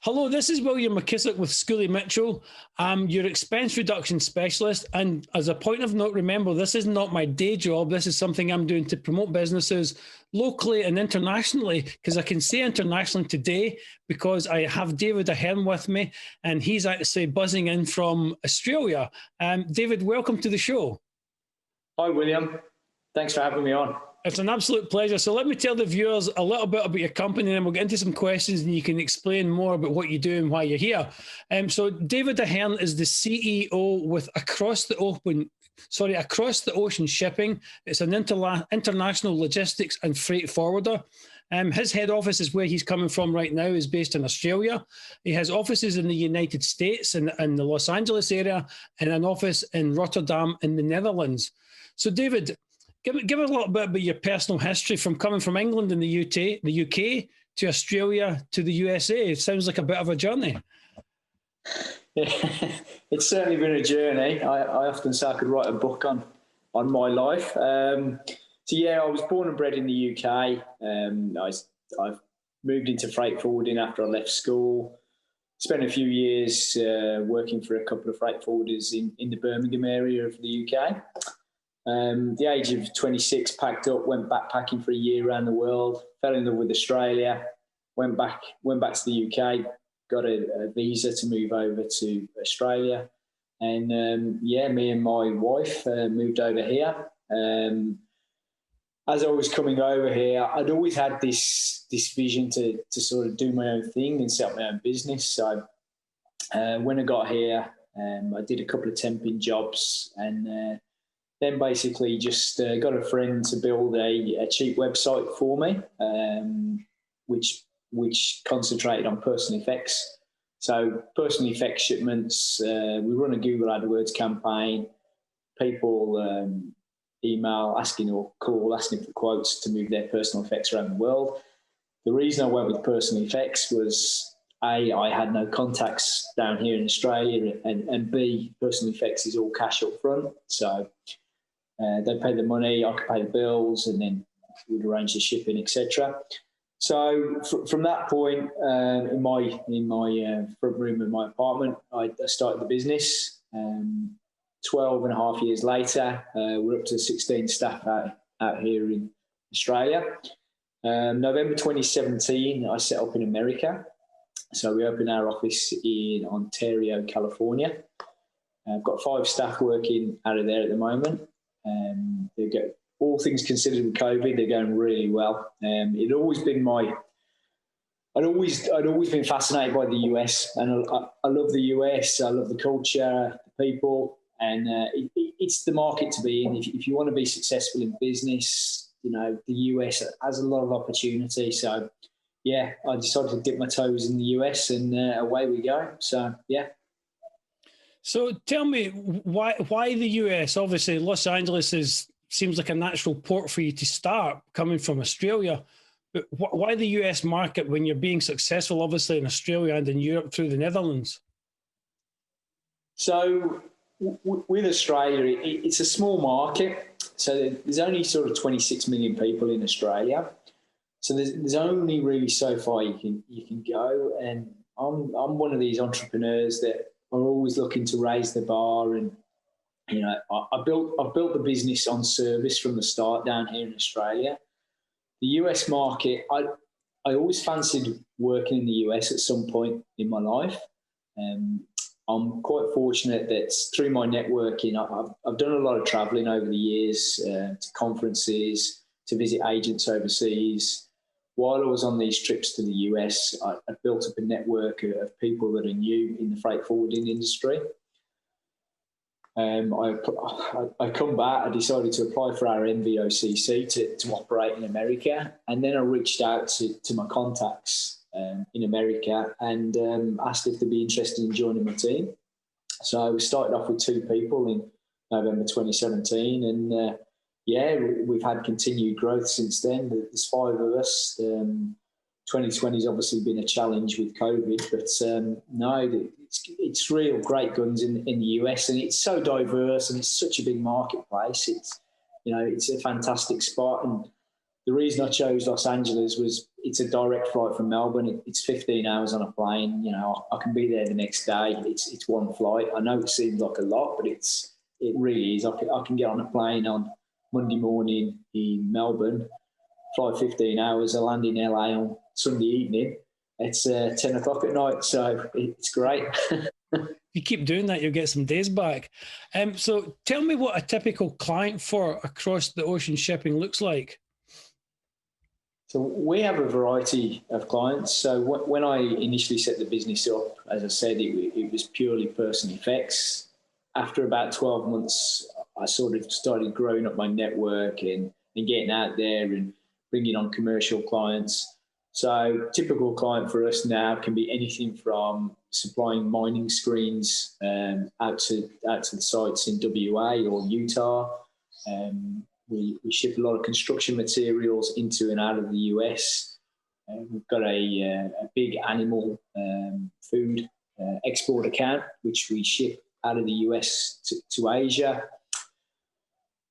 Hello, this is William McKissock with Schooley Mitchell. I'm your expense reduction specialist. And as a point of note, remember, this is not my day job. This is something I'm doing to promote businesses locally and internationally, because I can say internationally today because I have David Aherne with me, and he's actually buzzing in from Australia. David, welcome to the show. Hi, William. Thanks for having me on. It's an absolute pleasure. So let me tell the viewers a little bit about your company, and then we'll get into some questions and you can explain more about what you do and why you're here. So David Aherne is the CEO with Across the Ocean Shipping. It's an international logistics and freight forwarder. His head office is where he's coming from right now, is based in Australia. He has offices in the United States and in the Los Angeles area, and an office in Rotterdam in the Netherlands. So David, Give us a little bit about your personal history from coming from England and the UK to Australia to the USA. It sounds like a bit of a journey. Yeah, it's certainly been a journey. I often say I could write a book on my life. I was born and bred in the UK. I've moved into freight forwarding after I left school. Spent a few years working for a couple of freight forwarders in the Birmingham area of the UK. The age of 26, packed up, went backpacking for a year around the world, fell in love with Australia, went back to the UK, got a visa to move over to Australia. And me and my wife moved over here. As I was coming over here, I'd always had this vision to sort of do my own thing and set up my own business. So when I got here, I did a couple of temping jobs, and then basically just got a friend to build a cheap website for me, which concentrated on personal effects. So personal effects shipments, we run a Google AdWords campaign. People email asking or call asking for quotes to move their personal effects around the world. The reason I went with personal effects was A, I had no contacts down here in Australia, and B, personal effects is all cash up front. So they pay the money, I could pay the bills, and then we'd arrange the shipping, etc. So from that point, in my front room of my apartment, I started the business. 12 and a half years later, we're up to 16 staff out here in Australia. November 2017, I set up in America. So we opened our office in Ontario, California. I've got 5 staff working out of there at the moment. They get all things considered with COVID, they're going really well. I'd always been fascinated by the US, and I love the US. I love the culture, the people, and it's the market to be in. If you want to be successful in business, the US has a lot of opportunity. So, I decided to dip my toes in the US, and away we go. So, yeah. So tell me, why the US? Obviously, Los Angeles seems like a natural port for you to start, coming from Australia. But why the US market when you're being successful, obviously, in Australia and in Europe through the Netherlands? So with Australia, it's a small market. So there's only sort of 26 million people in Australia. So there's only really so far you can go. And I'm one of these entrepreneurs that are always looking to raise the bar, and I've built the business on service from the start down here in Australia. The US market, I always fancied working in the US at some point in my life. I'm quite fortunate that through my networking, I've done a lot of traveling over the years to conferences, to visit agents overseas. While I was on these trips to the US, I built up a network of people that I knew in the freight forwarding industry. I come back, I decided to apply for our MVOCC to operate in America. And then I reached out to my contacts in America and asked if they'd be interested in joining my team. So we started off with 2 people in November 2017. And we've had continued growth since then. There's 5 of us. 2020 has obviously been a challenge with COVID, but it's real great guns in the US, and it's so diverse and it's such a big marketplace. It's a fantastic spot, and the reason I chose Los Angeles was it's a direct flight from Melbourne. It's 15 hours on a plane. You know, I can be there the next day. It's one flight. I know it seems like a lot, but it really is. I can get on a plane on Monday morning in Melbourne, fly 15 hours. I land in LA on Sunday evening. It's 10 o'clock at night, so it's great. You keep doing that, you'll get some days back. So tell me what a typical client for across the ocean shipping looks like. So we have a variety of clients. So when I initially set the business up, as I said, it was purely personal effects. After about 12 months, I sort of started growing up my network and getting out there and bringing on commercial clients. So typical client for us now can be anything from supplying mining screens out to the sites in WA or Utah. We ship a lot of construction materials into and out of the US. We've got a big animal food export account, which we ship out of the US to Asia.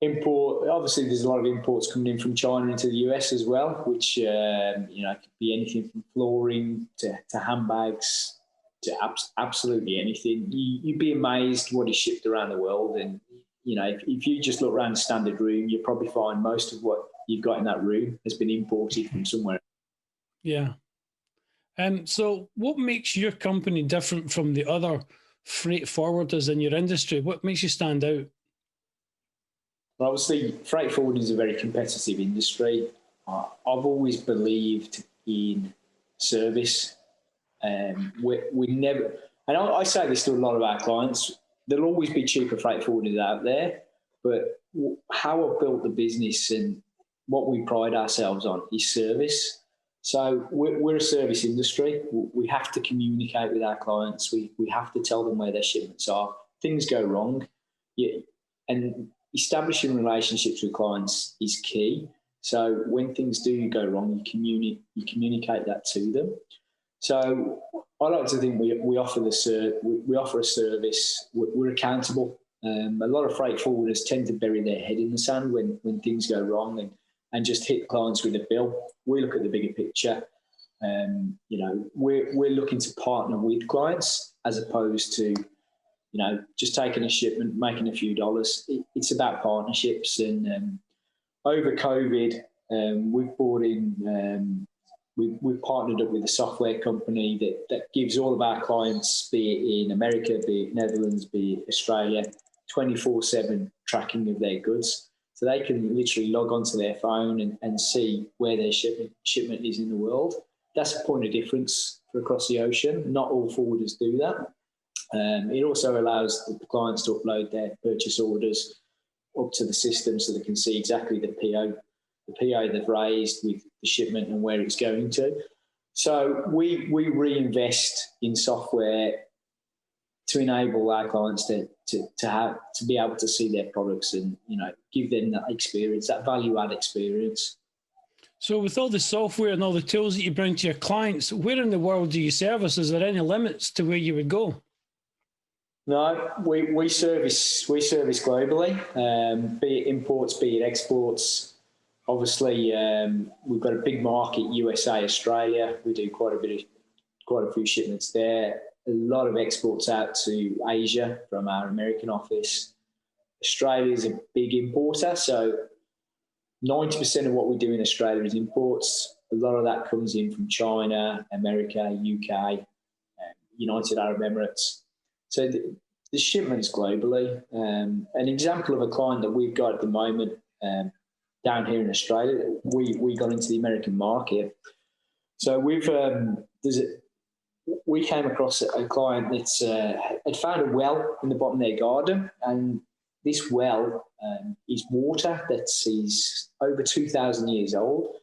Import, obviously, there's a lot of imports coming in from China into the US as well, which you know, could be anything from flooring to handbags to absolutely anything. You'd be amazed what is shipped around the world. And you know, if you just look around a standard room, you'll probably find most of what you've got in that room has been imported from somewhere. Yeah. So what makes your company different from the other freight forwarders in your industry? What makes you stand out? Well, obviously, freight forwarding is a very competitive industry. I've always believed in service. We never, and I say this to a lot of our clients, there'll always be cheaper freight forwarders out there, but how I've built the business and what we pride ourselves on is service. So we're a service industry. We have to communicate with our clients. We have to tell them where their shipments are. Things go wrong. And establishing relationships with clients is key. So when things do go wrong, you communicate that to them. So I like to think we offer we offer a service. We're accountable. A lot of freight forwarders tend to bury their head in the sand when things go wrong and just hit clients with a bill. We look at the bigger picture. You know, we're looking to partner with clients as opposed to, you know, just taking a shipment, making a few dollars. It's about partnerships. And over COVID, we've brought in, we've partnered up with a software company that gives all of our clients, be it in America, be it Netherlands, be it Australia, 24/7 tracking of their goods. So they can literally log onto their phone and see where their shipment is in the world. That's a point of difference for across the ocean. Not all forwarders do that. It also allows the clients to upload their purchase orders up to the system so they can see exactly the PO they've raised with the shipment and where it's going to. So we reinvest in software to enable our clients to be able to see their products and, you know, give them that experience, that value add experience. So with all the software and all the tools that you bring to your clients, where in the world do you service? Is there any limits to where you would go? No, we service globally, be it imports, be it exports. Obviously, we've got a big market, USA, Australia. We do quite a few shipments there. A lot of exports out to Asia from our American office. Australia is a big importer, so 90% of what we do in Australia is imports. A lot of that comes in from China, America, UK, United Arab Emirates. So the shipment is globally. An example of a client that we've got at the moment down here in Australia, we got into the American market. So we came across a client that had found a well in the bottom of their garden, and this well is water that is over 2,000 years old.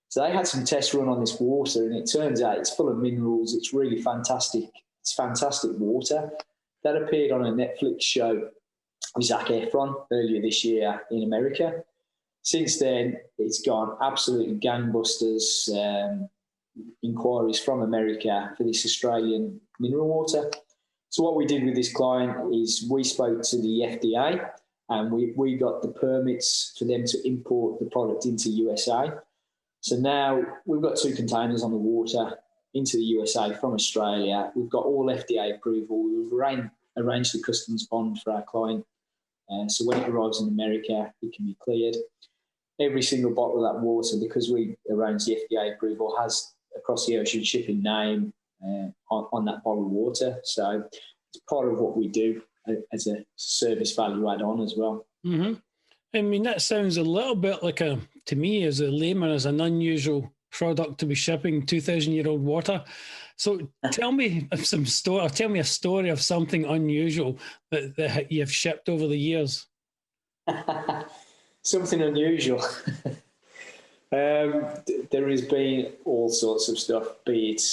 So they had some tests run on this water, and it turns out it's full of minerals. It's really fantastic. It's fantastic water. That appeared on a Netflix show with Zac Efron earlier this year in America. Since then, it's gone absolutely gangbusters. Inquiries from America for this Australian mineral water. So what we did with this client is we spoke to the FDA and we got the permits for them to import the product into USA. So now we've got 2 containers on the water into the USA from Australia. We've got all FDA approval. We've arranged the customs bond for our client. So when it arrives in America, it can be cleared. Every single bottle of that water, because we arranged the FDA approval, has across the ocean shipping name on that bottle of water. So it's part of what we do as a service value add-on as well. Mm-hmm. I mean, that sounds a little bit like to me as a layman, as an unusual product to be shipping 2,000-year-old water. So tell me a story of something unusual that you've shipped over the years. Something unusual. There has been all sorts of stuff, be it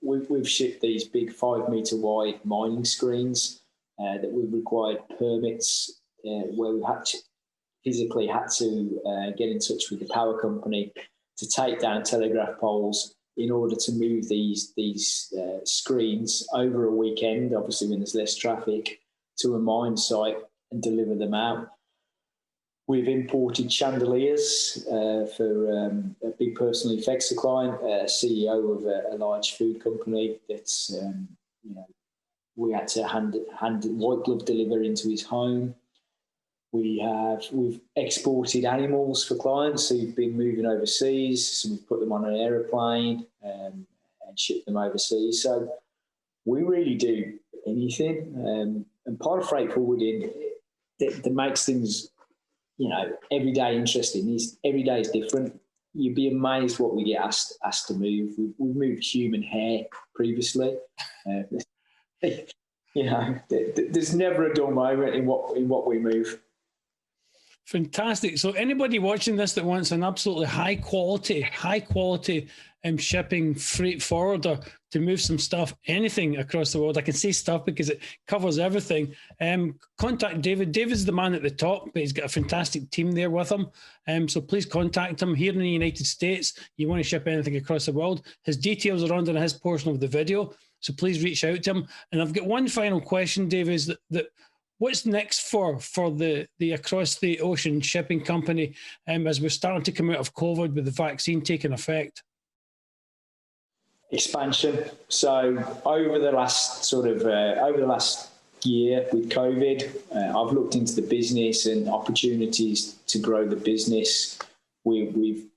we've shipped these big 5-metre wide mining screens that we've required permits where we physically had to get in touch with the power company to take down telegraph poles in order to move these screens over a weekend, obviously when there's less traffic, to a mine site and deliver them out. We've imported chandeliers for a big personal effects client, CEO of a large food company that's, we had to hand white glove deliver into his home. We've exported animals for clients who've been moving overseas, so we've put them on an aeroplane and shipped them overseas. So we really do anything. And part of freight forwarding that makes things, every day interesting. Every day is different. You'd be amazed what we get asked to move. We've moved human hair previously. There's never a dull moment in what we move. Fantastic. So anybody watching this that wants an absolutely high quality shipping freight forwarder to move some stuff, anything across the world, I can say stuff because it covers everything. Contact David. David's the man at the top, but he's got a fantastic team there with him. So please contact him here in the United States. You want to ship anything across the world. His details are under his portion of the video. So please reach out to him. And I've got one final question, David, is that what's next for the across the ocean shipping company as we're starting to come out of COVID with the vaccine taking effect? Expansion. So over the last year with COVID, I've looked into the business and opportunities to grow the business. We've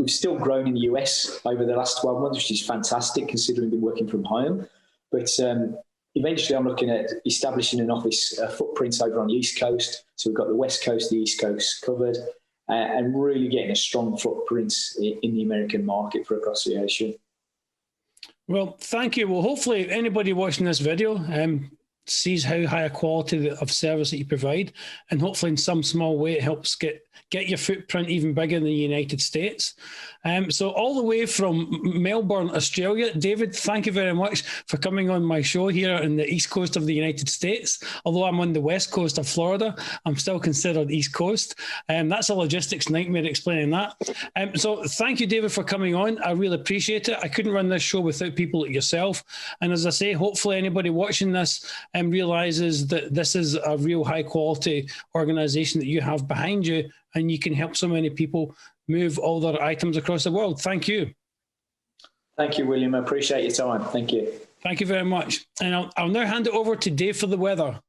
still grown in the US over the last 12 months, which is fantastic considering we've been working from home. But eventually I'm looking at establishing an office footprint over on the East Coast. So we've got the West Coast, the East Coast covered, and really getting a strong footprint in the American market for across the ocean. Well, thank you. Well, hopefully anybody watching this video sees how high a quality of service that you provide, and hopefully in some small way it helps get your footprint even bigger in the United States. So all the way from Melbourne, Australia, David, thank you very much for coming on my show here in the East Coast of the United States. Although I'm on the West Coast of Florida, I'm still considered East Coast. That's a logistics nightmare explaining that. So thank you, David, for coming on. I really appreciate it. I couldn't run this show without people like yourself. And as I say, hopefully anybody watching this realizes that this is a real high quality organization that you have behind you, and you can help so many people move all their items across the world. Thank you. Thank you, William. I appreciate your time. Thank you. Thank you very much. And I'll now hand it over to Dave for the weather.